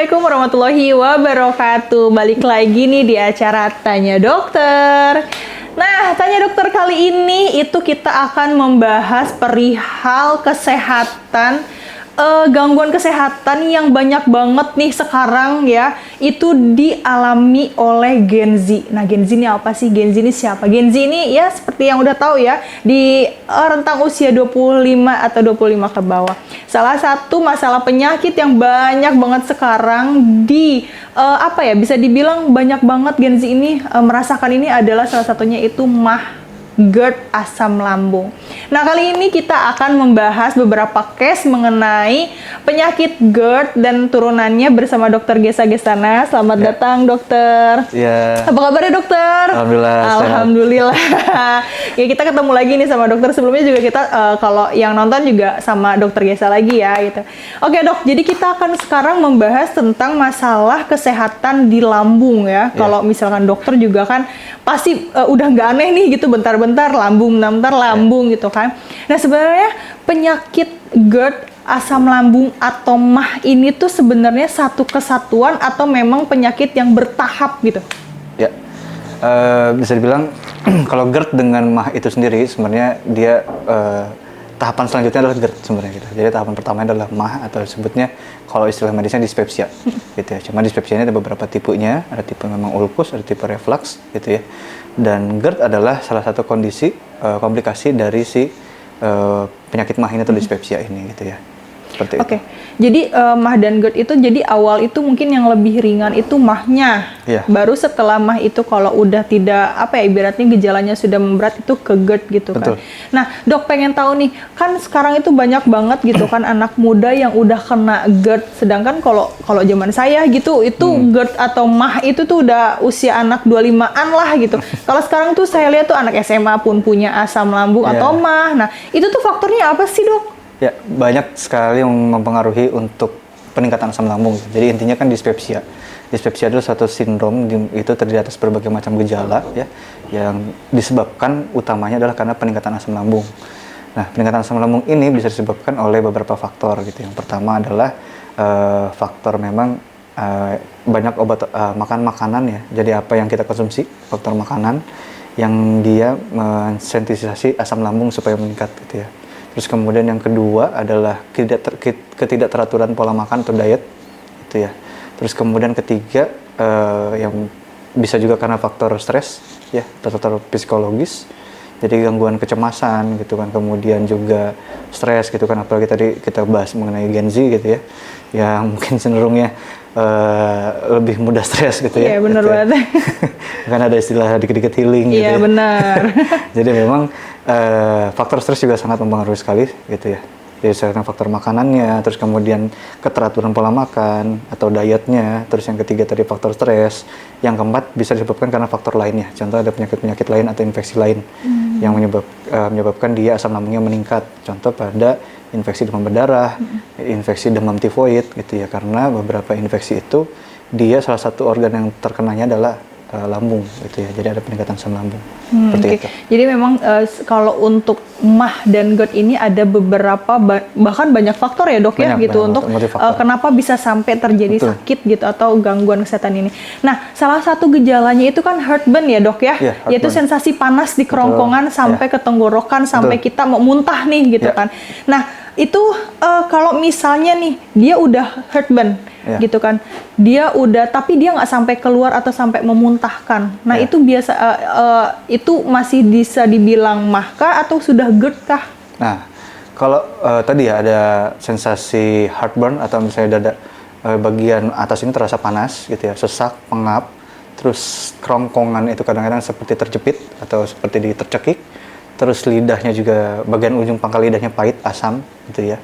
Assalamualaikum warahmatullahi wabarakatuh. Balik lagi nih di acara Tanya Dokter. Nah, Tanya Dokter kali ini itu kita akan membahas perihal kesehatan, gangguan kesehatan yang banyak banget nih sekarang ya, itu dialami oleh Gen Z. Nah, Gen Z ini apa sih? Gen Z ini siapa? Gen Z ini ya seperti yang udah tahu ya, di rentang usia 25 atau 25 ke bawah. Salah satu masalah penyakit yang banyak banget sekarang bisa dibilang banyak banget Gen Z ini merasakan ini adalah salah satunya itu GERD, asam lambung. Nah, kali ini kita akan membahas beberapa case mengenai penyakit GERD dan turunannya bersama Dr. Gesa Gestana. Selamat datang, dokter. Ya. Apa kabarnya, dokter? Alhamdulillah. Alhamdulillah. Ya, kita ketemu lagi nih sama dokter. Sebelumnya juga kita kalau yang nonton juga sama Dr. Gesa lagi ya gitu. Oke, Dok. Jadi kita akan sekarang membahas tentang masalah kesehatan di lambung ya. Kalau misalkan dokter juga kan pasti udah nggak aneh nih gitu, bentar-bentar lambung gitu kan. Nah, sebenarnya penyakit GERD, asam lambung atau MAH ini tuh sebenarnya satu kesatuan atau memang penyakit yang bertahap gitu? Ya, bisa dibilang kalau GERD dengan MAH itu sendiri sebenarnya dia tahapan selanjutnya adalah GERD sebenarnya gitu. Jadi tahapan pertama adalah MAH atau sebutnya kalau istilah medisnya dispepsia gitu ya. Cuma dispepsia ini ada beberapa tipenya, ada tipe memang ulkus, ada tipe reflux gitu ya. Dan GERD adalah salah satu kondisi komplikasi dari si penyakit MAH ini atau dispepsia ini gitu ya. Seperti itu. Jadi MAH dan GERD itu jadi awal itu mungkin yang lebih ringan itu MAH-nya. Iya. Baru setelah MAH itu kalau udah tidak ibaratnya gejalanya sudah memberat itu ke GERD gitu. Betul. Kan. Nah, Dok pengen tahu nih, kan sekarang itu banyak banget gitu kan anak muda yang udah kena GERD, sedangkan kalau zaman saya gitu itu GERD atau MAH itu tuh udah usia anak 25-an lah gitu. Kalau sekarang tuh saya lihat tuh anak SMA pun punya asam lambung atau MAH. Nah, itu tuh faktornya apa sih, Dok? Ya, banyak sekali yang mempengaruhi untuk peningkatan asam lambung. Jadi intinya kan dispepsia. Dispepsia adalah suatu sindrom itu terdiri atas berbagai macam gejala ya, yang disebabkan utamanya adalah karena peningkatan asam lambung. Nah, peningkatan asam lambung ini bisa disebabkan oleh beberapa faktor gitu. Yang pertama adalah faktor memang banyak makan makanan ya. Jadi apa yang kita konsumsi, faktor makanan yang dia mensensitisasi asam lambung supaya meningkat gitu ya. Terus kemudian yang kedua adalah ketidakteraturan pola makan atau diet, gitu ya. Terus kemudian ketiga yang bisa juga karena faktor stres, ya, faktor psikologis. Jadi gangguan kecemasan, gitu kan. Kemudian juga stres, gitu kan. Apalagi tadi kita bahas mengenai Gen Z, gitu ya, yang mungkin cenderungnya lebih mudah stres, gitu ya. Iya, benar gitu banget. Kan ada istilah dikit-dikit healing, gitu ya. Iya, benar. Jadi memang faktor stres juga sangat mempengaruhi sekali gitu ya. Jadi misalkan faktor makanannya, terus kemudian keteraturan pola makan atau dietnya, terus yang ketiga tadi faktor stres, yang keempat bisa disebabkan karena faktor lainnya. Contoh ada penyakit-penyakit lain atau infeksi lain yang menyebabkan dia asam lambungnya meningkat. Contoh pada infeksi demam berdarah, infeksi demam tifoid gitu ya. Karena beberapa infeksi itu dia salah satu organ yang terkenanya adalah lambung gitu ya, jadi ada peningkatan asam lambung seperti itu. Jadi memang kalau untuk MAH dan GERD ini ada beberapa bahkan banyak faktor ya, Dok, ya gitu untuk kenapa bisa sampai terjadi sakit gitu atau gangguan kesehatan ini. Nah, salah satu gejalanya itu kan heartburn ya, Dok ya, yaitu sensasi panas di kerongkongan sampai ke tenggorokan sampai kita mau muntah nih gitu kan. Nah, itu kalau misalnya nih dia udah heartburn gitu kan, tapi dia nggak sampai keluar atau sampai memuntahkan. Nah, itu biasa itu masih bisa dibilang MAH kah atau sudah GERD kah? Nah, kalau tadi ya ada sensasi heartburn atau misalnya dada bagian atas ini terasa panas gitu ya, sesak, pengap, terus kerongkongan itu kadang-kadang seperti terjepit atau seperti ditercekik. Terus lidahnya juga, bagian ujung pangkal lidahnya pahit, asam gitu ya.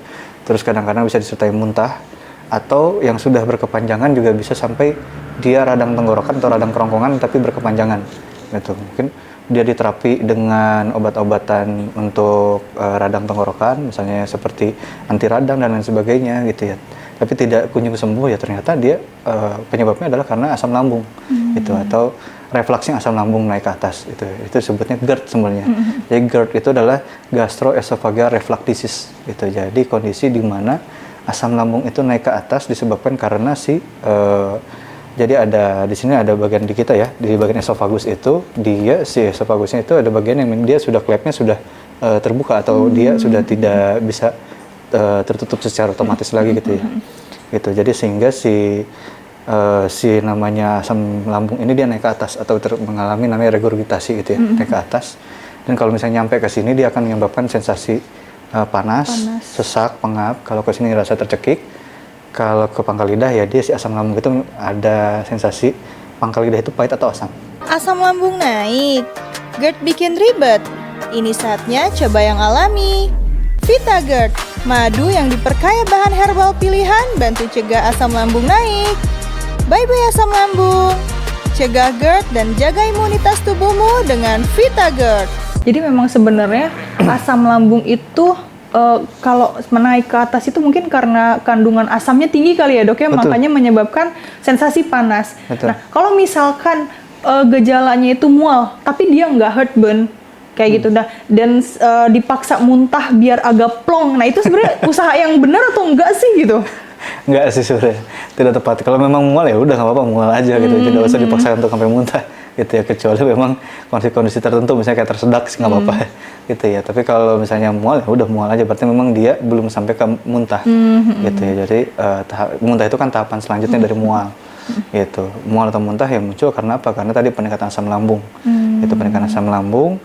Terus kadang-kadang bisa disertai muntah. Atau yang sudah berkepanjangan juga bisa sampai dia radang tenggorokan atau radang kerongkongan tapi berkepanjangan gitu. Mungkin dia diterapi dengan obat-obatan untuk radang tenggorokan, misalnya seperti anti radang dan lain sebagainya gitu ya. Tapi tidak kunjung sembuh ya, ternyata dia penyebabnya adalah karena asam lambung gitu, atau refluksnya asam lambung naik ke atas itu sebutnya GERD sebenarnya. Jadi GERD itu adalah gastroesophageal reflux disease gitu. Jadi kondisi di mana asam lambung itu naik ke atas disebabkan karena jadi ada di sini ada bagian di kita ya, di bagian esofagus itu si esofagusnya itu ada bagian yang dia sudah klepnya sudah terbuka atau dia sudah tidak bisa tertutup secara otomatis lagi gitu ya. Gitu. Jadi sehingga si namanya asam lambung ini dia naik ke atas atau mengalami namanya regurgitasi gitu ya, naik ke atas. Dan kalau misalnya nyampe ke sini dia akan menyebabkan sensasi panas, sesak, pengap. Kalau ke sini rasa tercekik. Kalau ke pangkal lidah ya dia si asam lambung itu ada sensasi pangkal lidah itu pahit atau asam. Asam lambung naik, GERD bikin ribet. Ini saatnya coba yang alami. Vita GERD, madu yang diperkaya bahan herbal pilihan bantu cegah asam lambung naik. Bye-bye asam lambung. Cegah GERD dan jaga imunitas tubuhmu dengan Vita GERD. Jadi memang sebenarnya asam lambung itu kalau menaik ke atas itu mungkin karena kandungan asamnya tinggi kali ya dok ya, makanya menyebabkan sensasi panas. Betul. Nah kalau misalkan gejalanya itu mual, tapi dia nggak heartburn kayak gitu, dan dipaksa muntah biar agak plong, nah itu sebenarnya usaha yang benar atau enggak sih gitu? Enggak sih sebenarnya, tidak tepat. Kalau memang mual ya udah nggak apa-apa, mual aja gitu, tidak usah dipaksakan untuk sampai muntah gitu ya, kecuali memang kondisi-kondisi tertentu misalnya kayak tersedak sih nggak apa-apa gitu ya. Tapi kalau misalnya mual ya udah mual aja, berarti memang dia belum sampai ke muntah gitu ya. Jadi muntah itu kan tahapan selanjutnya dari mual gitu. Mual atau muntah ya muncul karena apa? Karena tadi peningkatan asam lambung. Itu peningkatan asam lambung,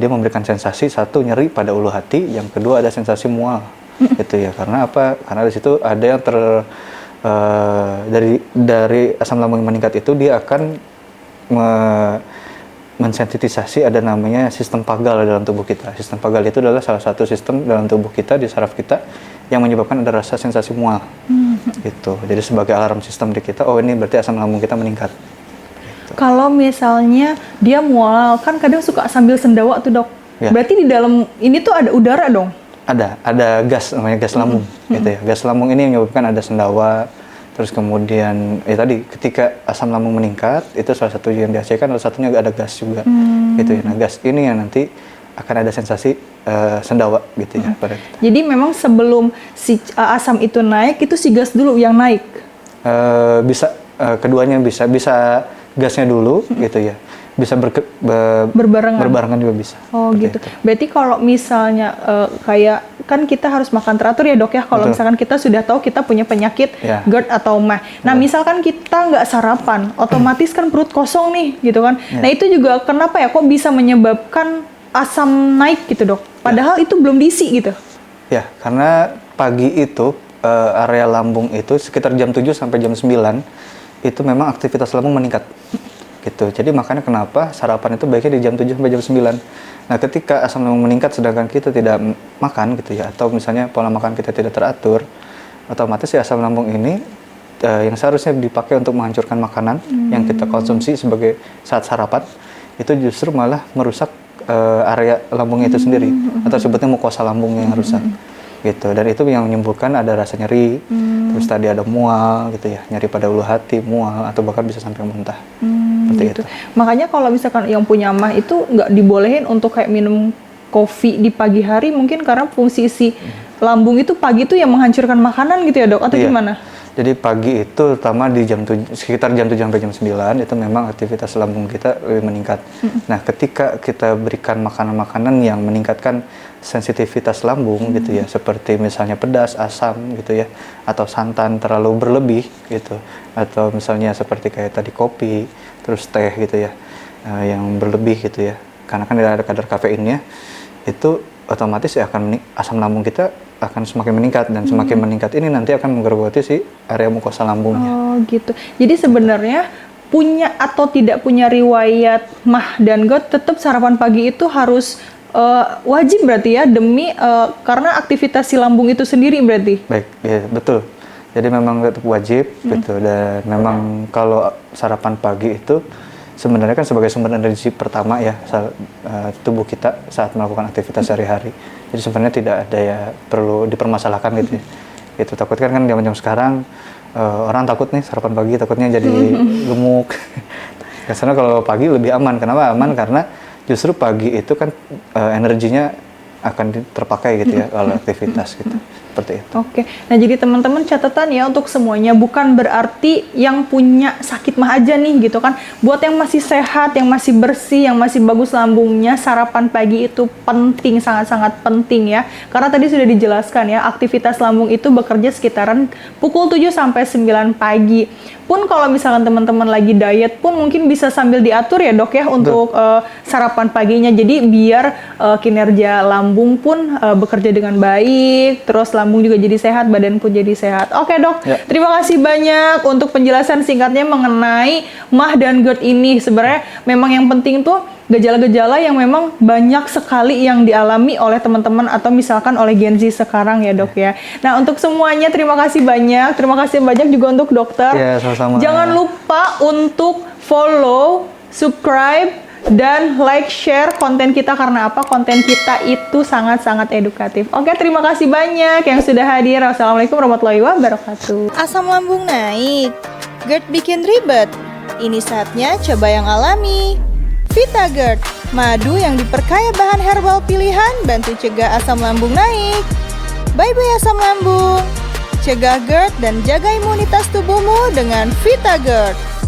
dia memberikan sensasi satu nyeri pada ulu hati, yang kedua ada sensasi mual gitu ya. Karena apa? Karena di situ ada yang dari asam lambung yang meningkat itu dia akan mensensitisasi ada namanya sistem pagal dalam tubuh kita. Sistem pagal itu adalah salah satu sistem dalam tubuh kita, di saraf kita, yang menyebabkan ada rasa sensasi mual. Gitu. Jadi sebagai alarm sistem di kita, oh ini berarti asam lambung kita meningkat. Gitu. Kalau misalnya dia mual, kan kadang suka sambil sendawa tuh dok. Ya. Berarti di dalam ini tuh ada udara dong? Ada gas, namanya gas lambung. Gitu ya. Gas lambung ini yang menyebabkan ada sendawa. Terus kemudian tadi ketika asam lambung meningkat, itu salah satu yang dihasilkan, salah satunya ada gas juga. Gitu ya. Nah gas ini yang nanti akan ada sensasi sendawa gitu ya pada kita. Jadi memang sebelum si asam itu naik, itu si gas dulu yang naik? Bisa keduanya bisa gasnya dulu gitu ya. Bisa berbarengan juga bisa. Oh gitu. Berarti kalau misalnya kayak kan kita harus makan teratur ya dok ya. Kalau misalkan kita sudah tahu kita punya penyakit GERD atau MAH. Nah misalkan kita nggak sarapan, otomatis kan perut kosong nih gitu kan. Nah itu juga kenapa ya kok bisa menyebabkan asam naik gitu dok? Padahal itu belum diisi gitu. Ya karena pagi itu area lambung itu sekitar jam 7 sampai jam 9 itu memang aktivitas lambung meningkat. Gitu. Jadi makanya kenapa sarapan itu baiknya di jam 7 sampai jam 9. Nah, ketika asam lambung meningkat sedangkan kita tidak makan gitu ya, atau misalnya pola makan kita tidak teratur, otomatis si asam lambung ini yang seharusnya dipakai untuk menghancurkan makanan yang kita konsumsi sebagai saat sarapan, itu justru malah merusak area lambungnya itu sendiri, atau sebutnya mukosa lambung yang rusak. Gitu. Dan itu yang menimbulkan ada rasa nyeri, terus tadi ada mual gitu ya, nyeri pada ulu hati, mual, atau bahkan bisa sampai muntah. Gitu. Makanya kalau misalkan yang punya MAH itu nggak dibolehin untuk kayak minum kopi di pagi hari, mungkin karena fungsi si lambung itu pagi itu yang menghancurkan makanan gitu ya dok, atau gimana? Jadi pagi itu terutama di sekitar jam 7 sampai jam 9 itu memang aktivitas lambung kita lebih meningkat. Nah, ketika kita berikan makanan-makanan yang meningkatkan sensitivitas lambung gitu ya, seperti misalnya pedas, asam gitu ya, atau santan terlalu berlebih gitu, atau misalnya seperti kayak tadi kopi, terus teh gitu ya, yang berlebih gitu ya, karena kan ada kadar kafeinnya, itu otomatis ya akan asam lambung kita akan semakin meningkat, dan semakin meningkat ini nanti akan menggerogoti si area mukosa lambungnya. Oh gitu. Jadi sebenarnya punya atau tidak punya riwayat MAH dan GERD, tetap sarapan pagi itu harus wajib berarti ya, demi karena aktivitas si lambung itu sendiri berarti. Baik, ya betul. Jadi memang tetap wajib gitu, dan memang kalau sarapan pagi itu sebenarnya kan sebagai sumber energi pertama ya tubuh kita saat melakukan aktivitas sehari-hari. Jadi sebenarnya tidak ada ya perlu dipermasalahkan gitu ya. Itu takutkan kan zaman sekarang orang takut nih sarapan pagi takutnya jadi gemuk. Karena kalau pagi lebih aman. Kenapa aman? Karena justru pagi itu kan energinya akan terpakai gitu ya oleh aktivitas gitu. Seperti itu. Oke, nah jadi teman-teman catatan ya untuk semuanya, bukan berarti yang punya sakit mah aja nih gitu kan. Buat yang masih sehat, yang masih bersih, yang masih bagus lambungnya, sarapan pagi itu penting, sangat-sangat penting ya. Karena tadi sudah dijelaskan ya, aktivitas lambung itu bekerja sekitaran pukul 7 sampai 9 pagi. Pun kalau misalkan teman-teman lagi diet pun mungkin bisa sambil diatur ya dok ya untuk sarapan paginya. Jadi biar kinerja lambung pun bekerja dengan baik, terus lambung juga jadi sehat, badan pun jadi sehat. Oke dok, Ya. terima kasih banyak untuk penjelasan singkatnya mengenai MAH dan GERD ini. Sebenarnya memang yang penting tuh gejala-gejala yang memang banyak sekali yang dialami oleh teman-teman atau misalkan oleh Gen Z sekarang ya dok ya. Nah untuk semuanya terima kasih banyak juga untuk dokter. Ya, sama-sama. Jangan lupa untuk follow, subscribe, dan like, share konten kita. Karena apa? Konten kita itu sangat-sangat edukatif. Oke, terima kasih banyak yang sudah hadir. Wassalamualaikum warahmatullahi wabarakatuh. Asam lambung naik, GERD bikin ribet. Ini saatnya coba yang alami. Vita GERD, madu yang diperkaya bahan herbal pilihan bantu cegah asam lambung naik. Bye-bye asam lambung. Cegah GERD dan jaga imunitas tubuhmu dengan Vita GERD.